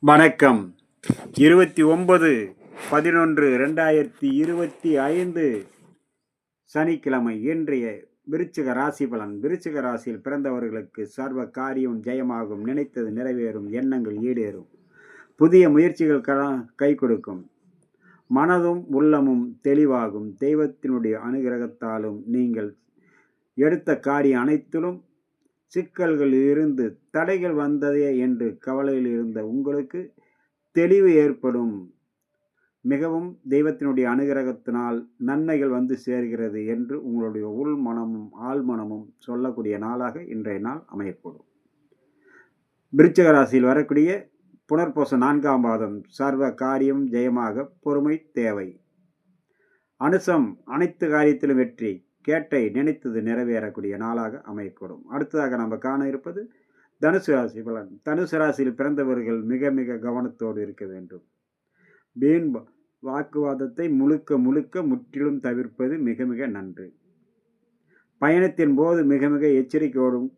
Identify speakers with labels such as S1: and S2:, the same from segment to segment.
S1: வணக்கம். 29/11/2025 சனிக்கிழமை. இன்றைய விருச்சிக ராசி பலன். விருச்சிக ராசியில் பிறந்தவர்களுக்கு சர்வ காரியம் ஜெயமாகும், நினைத்தது நிறைவேறும், எண்ணங்கள் ஈடேறும், புதிய முயற்சிகள் கை கொடுக்கும், மனதும் உள்ளமும் தெளிவாகும், தெய்வத்தினுடைய அனுகிரகத்தாலும் நீங்கள் எடுத்த காரியம் அனைத்திலும் சிக்கல்கள் இருந்து தடைகள் வந்ததே என்று கவலையில் இருந்த உங்களுக்கு தெளிவு ஏற்படும். மிகவும் தெய்வத்தினுடைய அனுகிரகத்தினால் நன்மைகள் வந்து சேர்கிறது என்று உங்களுடைய உள் மனமும் ஆழ்மனமும் சொல்லக்கூடிய நாளாக இன்றைய நாள் அமையப்படும். விருச்சிக ராசியில் வரக்கூடிய புனர்பூச 4ஆம் பாதம். சர்வ காரியம் ஜெயமாக பொறுமை தேவை. அனுசம் அனைத்து காரியத்திலும் வெற்றி, கேட்டை நினைத்தது நிறைவேறக்கூடிய நாளாக அமையக்கூடும். அடுத்ததாக நம்ம காண இருப்பது தனுசு ராசி பலன். தனுசு ராசியில் பிறந்தவர்கள் மிக மிக கவனத்தோடு இருக்க வேண்டும். வீண் வாக்குவாதத்தை முழுக்க முற்றிலும் தவிர்ப்பது மிக மிக நன்று. பயணத்தின் போது மிக மிக எச்சரிக்கையோடும்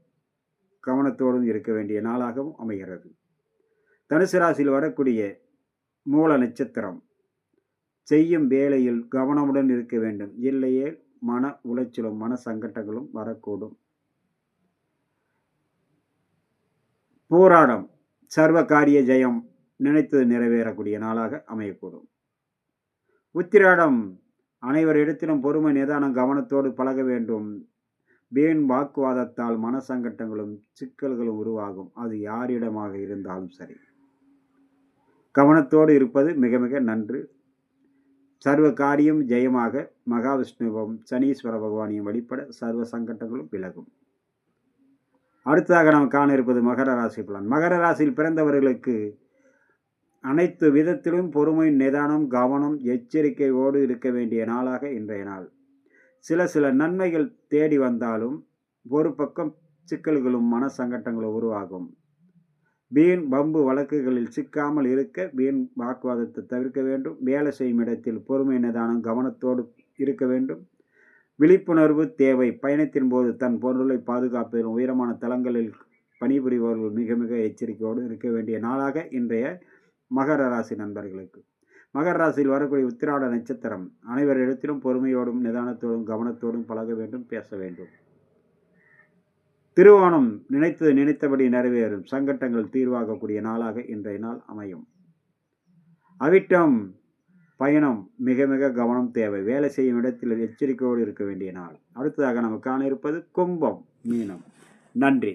S1: கவனத்தோடும் இருக்க வேண்டிய நாளாகவும் அமைகிறது. தனுசு ராசியில் வரக்கூடிய மூல நட்சத்திரம். செய்யும் வேளையில் கவனமுடன் இருக்க வேண்டும், இல்லையே மன உளைச்சலும் மன சங்கடங்களும் வரக்கூடும். போராடம் சர்வ காரிய ஜெயம், நினைத்தது நிறைவேறக்கூடிய நாளாக அமையக்கூடும். உத்திராடம் அனைவரிடத்திலும் பொறுமை நிதானம் கவனத்தோடு பழக வேண்டும். வீண் வாக்குவாதத்தால் மன சங்கடங்களும் சிக்கல்களும் உருவாகும். அது யாரிடமாக இருந்தாலும் சரி, கவனத்தோடு இருப்பது மிக மிக நன்று. சர்வ காரியம் ஜெயமாக மகாவிஷ்ணுவும் சனீஸ்வர பகவானையும் வழிபட சர்வ சங்கடங்களும் விலகும். அடுத்ததாக நாம் காண இருப்பது மகர ராசி பலன். மகர ராசியில் பிறந்தவர்களுக்கு அனைத்து விதத்திலும் பொறுமை நிதானம் கவனம் எச்சரிக்கையோடு இருக்க வேண்டிய நாளாக இன்றைய நாள். சில நன்மைகள் தேடி வந்தாலும் ஒரு பக்கம் சிக்கல்களும் மன சங்கடங்களும் உருவாகும். வீண் பம்பு வழக்குகளில் சிக்காமல் இருக்க வீண் வாக்குவாதத்தை தவிர்க்க வேண்டும். வேலை செய்யும் இடத்தில் பொறுமை நிதானம் கவனத்தோடு இருக்க வேண்டும். விழிப்புணர்வு தேவை. பயணத்தின் போது தன் பொருளை பாதுகாப்பதிலும் உயரமான தளங்களில் பணிபுரிபவர்கள் மிக மிக எச்சரிக்கையோடு இருக்க வேண்டிய நாளாக இன்றைய மகர ராசி நண்பர்களுக்கு. மகர ராசியில் வரக்கூடிய உத்திராட நட்சத்திரம். அனைவரிடத்திலும் பொறுமையோடும் நிதானத்தோடும் கவனத்தோடும் பழக வேண்டும், பேச வேண்டும். திருவோணம் நினைத்தது நினைத்தபடி நிறைவேறும், சங்கடங்கள் தீர்வாகக்கூடிய நாளாக இன்றைய நாள் அமையும். அவிட்டம் பயணம் மிக மிக கவனம் தேவை. வேலை செய்யும் இடத்தில் எச்சரிக்கையோடு இருக்க வேண்டிய நாள். அடுத்ததாக நம்ம காண இருப்பது கும்பம் மீனம். நன்றி.